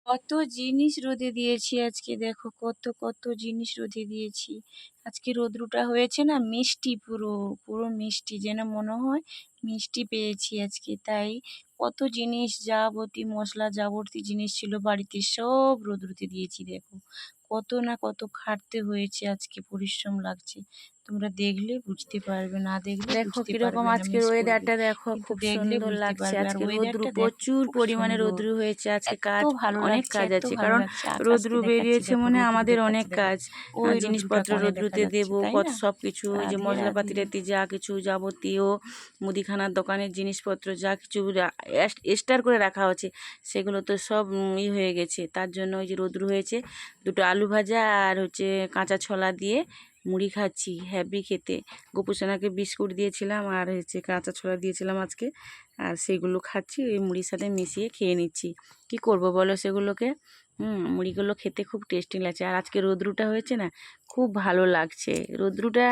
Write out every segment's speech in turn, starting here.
কত জিনিস রোদে দিয়েছি আজকে, দেখো কত কত জিনিস রোদে দিয়েছি। আজকে রোদ্রুটা হয়েছে না মিষ্টি, পুরো পুরো মিষ্টি, যেন মনে হয় মিষ্টি পেয়েছি আজকে। তাই কত জিনিস যাবতীয় মশলা যাবতীয় জিনিস ছিল বাড়িতে, সব রোদ্রুতে দিয়েছি। দেখো কত না কত খাটতে হয়েছে আজকে, পরিশ্রম লাগছে। তোমরা দেখলে বুঝতে পারবে, না দেখলে দেখো বুঝতে কিরকম পারবে না, আজকের মিস করবে। ওয়েদারটা, দেখো কিন্তু খুব দেখলে সুন্দর বুঝতে লাগছে। পারবে। আর আজকে রোদ্রু ওয়েদারটা দেখো প্রচুর খুব পরিমাণে সুন্দর, রোদ্রু হয়েছে আজকে। এত কাজ ভালো অনেক লাগছে, কাজ এত আছে, ভালো কারণ লাগছে। আকাশকে রোদ্রু দেখাচ্ছি, বেরিয়েছে দেখো মানে রোদ্রু আমাদের অনেক দেখাচ্ছি, দেখো কাজ। ওই রোদ্রুটা জিনিসপত্র কোণে দেখা রোদ্রুতে যাচ্ছে, দেবো, তাই কত না? সব কিছু, ওই যে রাধে মশলাপাতি রাধে। টাতি যা কিছু যাবতীয় মুদিখানার দোকানের জিনিসপত্র যা কিছু এস্টার করে রাখা হচ্ছে, সেগুলো তো সব হয়ে গেছে। তার জন্য ওই যে রোদ্রু হয়েছে। দুটো আলু ভাজা আর হচ্ছে কাঁচা ছোলা দিয়ে মুড়ি খাচ্ছি, হ্যাপি খেতে। গোপুসোনাকে বিস্কুট দিয়েছিলাম আর হচ্ছে কাঁচা ছোলা দিয়েছিলাম আজকে, আর সেগুলো খাচ্ছি, ওই মুড়ির সাথে মিশিয়ে খেয়ে নিচ্ছি। কি করব বলো সেগুলোকে। মুড়িগুলো খেতে খুব টেস্টি লাগছে। আর আজকে রোদ্রুটা হয়েছে না, খুব ভালো লাগছে রোদ্রুটা।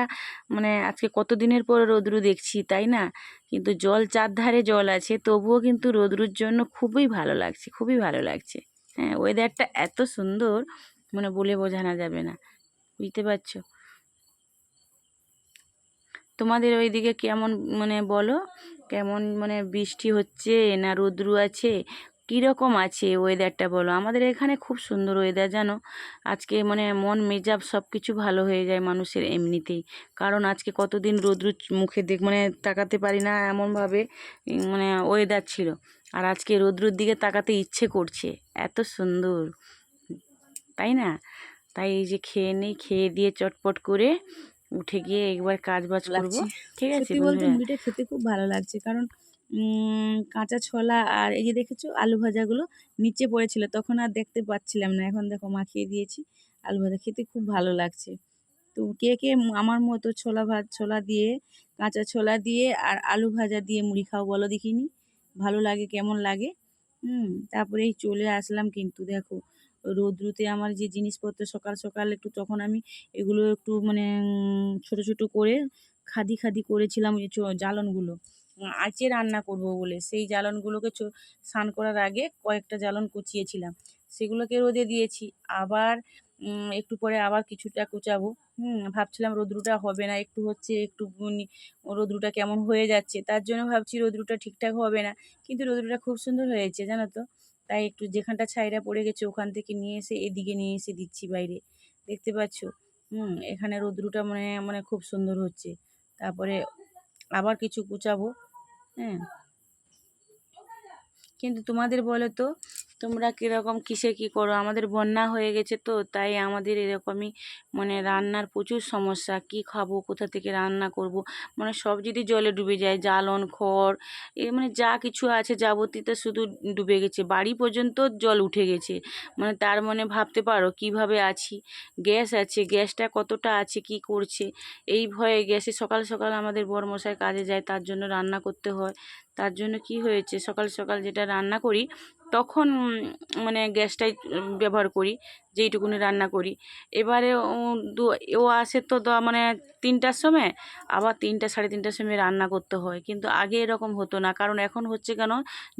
মানে আজকে কত দিনের পর রোদ্রু দেখছি, তাই না? কিন্তু জল চারধারে জল আছে, তবুও কিন্তু রোদ্রুর জন্য খুবই ভালো লাগছে, খুবই ভালো লাগছে। হ্যাঁ, ওয়েদারটা এত সুন্দর, মানে বলে বোঝানো যাবে না, বুঝতে পারছো? তোমাদের ওইদিকে কেমন, মানে বলো, কেমন, মানে বৃষ্টি হচ্ছে না রোদ্রু আছে, কীরকম আছে ওয়েদারটা বলো। আমাদের এখানে খুব সুন্দর ওয়েদার জানো। আজকে মানে মন মেজাজ সব কিছু ভালো হয়ে যায় মানুষের এমনিতেই। কারণ আজকে কতদিন রোদ্রু মুখে মানে তাকাতে পারি না, এমনভাবে মানে ওয়েদার ছিল। আর আজকে রোদ্রুর দিকে তাকাতে ইচ্ছে করছে, এত সুন্দর, তাই না? তাই এই যে খেয়ে নিই, খেয়ে দিয়ে চটপট করে উঠে গিয়ে একবার কাজ বাজ করবো। লাগছে। ঠিক আছে সত্যি বলতে বন্ধুরা। মুড়িটা খেতে খুব ভালো লাগছে, কারণ কাঁচা ছোলা আর এই যে দেখেছো আলু ভাজাগুলো নিচে পড়েছিল, তখন আর দেখতে পাচ্ছিলাম না। এখন দেখো মাখিয়ে দিয়েছি, আলু ভাজা খেতে খুব ভালো লাগছে। তো কে কে আমার মতো ছোলা দিয়ে, কাঁচা ছোলা দিয়ে আর আলু ভাজা দিয়ে মুড়ি খাও বলো দেখিনি, ভালো লাগে কেমন লাগে? তারপরে এই চলে আসলাম, কিন্তু দেখো রোদ্রুতে আমার যে জিনিসপত্র সকাল সকাল একটু, তখন আমি এগুলো একটু মানে ছোট ছোট করে খাদি খাদি করেছিলাম, ওই জ্বালনগুলো আঁচে রান্না করব বলে, সেই জ্বালনগুলোকে স্নান করার আগে কয়েকটা জ্বালন কুচিয়েছিলাম, সেগুলোকে রোদে দিয়েছি। আবার একটু পরে আবার কিছুটা কুচাবো। ভাবছিলাম রোদ্রুটা হবে না, একটু হচ্ছে, একটু রোদ্রুটা কেমন হয়ে যাচ্ছে, তার জন্য ভাবছি রোদ্রুটা ঠিকঠাক হবে না, কিন্তু রোদ্রুটা খুব সুন্দর হয়েছে জানো তো। তাই একটু যেখানটা ছাইটা পড়ে গেছে ওখান থেকে নিয়ে এসে এদিকে নিয়ে এসে দিচ্ছি বাইরে, দেখতে পাচ্ছ? এখানে রোদ্রুটা মানে মানে খুব সুন্দর হচ্ছে। তারপরে আবার কিছু কুচাবো। হ্যাঁ, কিন্তু তোমাদের বলো তো, তোমরা কীরকম কিসে কী করো? আমাদের বন্যা হয়ে গেছে তো, তাই আমাদের এরকমই, মানে রান্নার প্রচুর সমস্যা। কি খাবো, কোথা থেকে রান্না করব, মানে সব যদি জলে ডুবে যায়, জ্বালন খড় মানে যা কিছু আছে যাবতীয় শুধু ডুবে গেছে, বাড়ি পর্যন্ত জল উঠে গেছে। মানে তার মানে ভাবতে পারো কিভাবে আছি। গ্যাস আছে, গ্যাসটা কতটা আছে, কি করছে, এই ভয়ে গ্যাসে সকাল সকাল আমাদের বরমশাই কাজে যায়, তার জন্য রান্না করতে হয়। তার জন্য কি হয়েছে, সকাল সকাল যেটা রান্না করি তখন মানে গ্যাসটাই ব্যবহার করি, যেইটুকুনি রান্না করি। এবারে ও আসে তো মানে 3টার সময়, আবার 3টা সাড়ে 3টার সময় রান্না করতে হয়। কিন্তু আগে এরকম হতো না, কারণ এখন হচ্ছে কেন,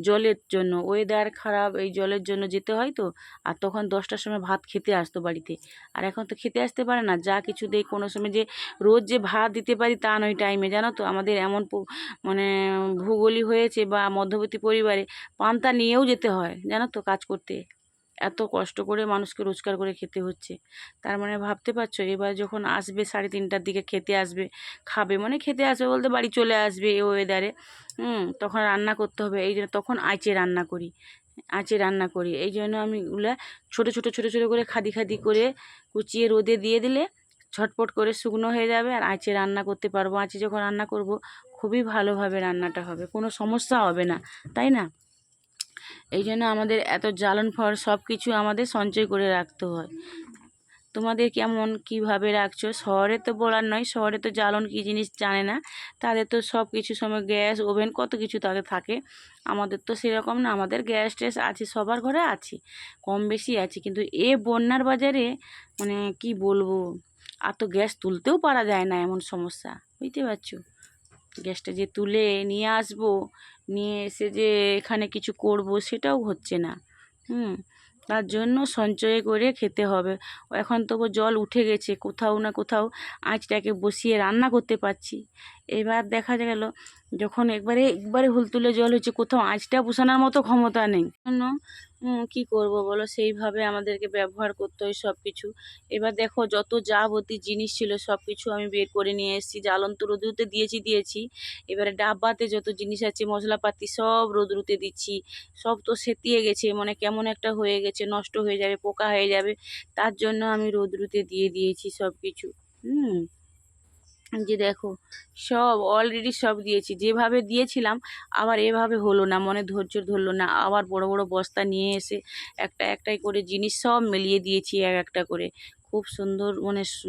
জলের জন্য, ওয়েদার খারাপ, এই জলের জন্য যেতে হয় তো। আর তখন 10টার সময় ভাত খেতে আসতো বাড়িতে, আর এখন তো খেতে আসতে পারে না, যা কিছু দেয়। কোনো সময় যে রোজ যে ভাত দিতে পারি তা নয় টাইমে, জানো তো। আমাদের এমন মানে ভূগোলই হয়েছে, বা মধ্যবিত্ত পরিবারে পান্তা নিয়েও যেতে হয় জানো তো কাজ করতে। এত কষ্ট করে মানুষকে রোজগার করে খেতে হচ্ছে। তার মানে ভাবতে পারছো, এবার যখন আসবে 3:30টার দিকে খেতে আসবে, খাবে, মানে খেতে আসবে বলতে বাড়ি চলে আসবে এই ওয়েদারে। তখন রান্না করতে হবে, এই জন্য তখন আঁচে রান্না করি, আঁচে রান্না করি। এই জন্য আমি ওগুলা ছোটো ছোটো ছোটো ছোটো করে খাদি খাদি করে কুচিয়ে রোদে দিয়ে দিলে ঝটপট করে শুকনো হয়ে যাবে, আর আঁচে রান্না করতে পারবো। আঁচে যখন রান্না করব, খুবই ভালোভাবে রান্নাটা হবে, কোনো সমস্যা হবে না, তাই না? এই জন্য আমাদের এত জ্বালন ফড় সব কিছু আমাদের সঞ্চয় করে রাখতে হয়। তোমাদের কেমন কীভাবে রাখছো? শহরে তো বলার নয়, শহরে তো জ্বালন কী জিনিস জানে না, তাদের তো সব কিছু সময় গ্যাস ওভেন কত কিছু তাদের থাকে। আমাদের তো সেরকম না, আমাদের গ্যাস ট্যাস আছে, সবার ঘরে আছে, কম বেশি আছে। কিন্তু এ বন্যার বাজারে মানে কি বলবো, আর তো গ্যাস তুলতেও পারা যায় না, এমন সমস্যা, বুঝতে পারছো? গ্যাসটা যে তুলে নিয়ে আসবো, নিয়ে এসে যে এখানে কিছু করব, সেটাও হচ্ছে না। তার জন্য সঞ্চয় করে খেতে হবে। এখন তবু জল উঠে গেছে, কোথাও না কোথাও আঁচটাকে বসিয়ে রান্না করতে পারছি। এবার দেখা গেল যখন একবারে একবারে হুলতুলে জল হচ্ছে, কোথাও আঁচটা বসানোর মতো ক্ষমতা নেই। জন্য কী করব বলো, সেইভাবে আমাদেরকে ব্যবহার করতে হয় সব কিছু। এবার দেখো যত যাবতীয় জিনিস ছিল সব কিছু আমি বের করে নিয়ে এসেছি। জ্বালন্ত রোদ্রুতে দিয়েছি। এবারে ডাব্বাতে যত জিনিস আছে মশলাপাতি সব রোদ্রুতে দিচ্ছি। সব তো সেঁতিয়ে গেছে, মানে কেমন একটা হয়ে গেছে, নষ্ট হয়ে যাবে, পোকা হয়ে যাবে। তার জন্য আমি রোদ্রুতে দিয়ে দিয়েছি সব কিছু। যে দেখো সব অলরেডি সব দিয়েছি, যেভাবে দিয়েছিলাম আবার এভাবে হলো না, মনে ধৈর্য ধরলো না, আবার বড় বড় বস্তা নিয়ে এসে একটাই করে জিনিস সব মিলিয়ে দিয়েছি একটা করে। খুব সুন্দর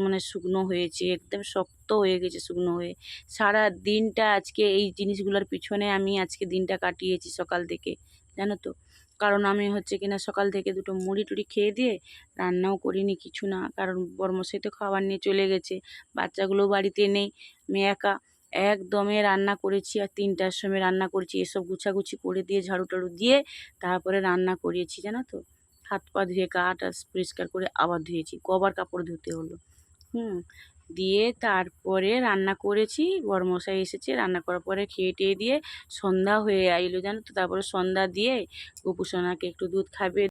মানে শুকনো হয়েছে, একদম শক্ত হয়ে গেছে শুকনো হয়ে। সারা দিনটা আজকে এই জিনিসগুলোর পিছনে আমি আজকে দিনটা কাটিয়েছি সকাল থেকে, জানো তো। কারণ আমি হচ্ছে কিনা সকাল থেকে দুটো মুড়ি টুড়ি খেয়ে দিয়ে রান্নাও করিনি কিছু না, কারণ বর্মশাই তো খাবার নিয়ে চলে গেছে, বাচ্চাগুলো বাড়িতে নেই, আমি একা। একদমে রান্না করেছি আর 3টার সময় রান্না করেছি, এসব গুছাগুছি করে দিয়ে ঝাড়ু টাড়ু দিয়ে তারপরে রান্না করিয়েছি, জানো তো। হাত পা ধুয়ে গা টা পরিষ্কার করে আবার ধুয়েছি, কবার কাপড় ধুতে হলো। দিয়ে তারপরে রান্না করেছি, বরমশাই এসেছে, রান্না করার পরে খেয়ে টেয়ে দিয়ে সন্ধ্যা হয়ে আইলো, জানো তো। তারপরে সন্ধ্যা দিয়ে গোপু সোনাকে একটু দুধ খাবে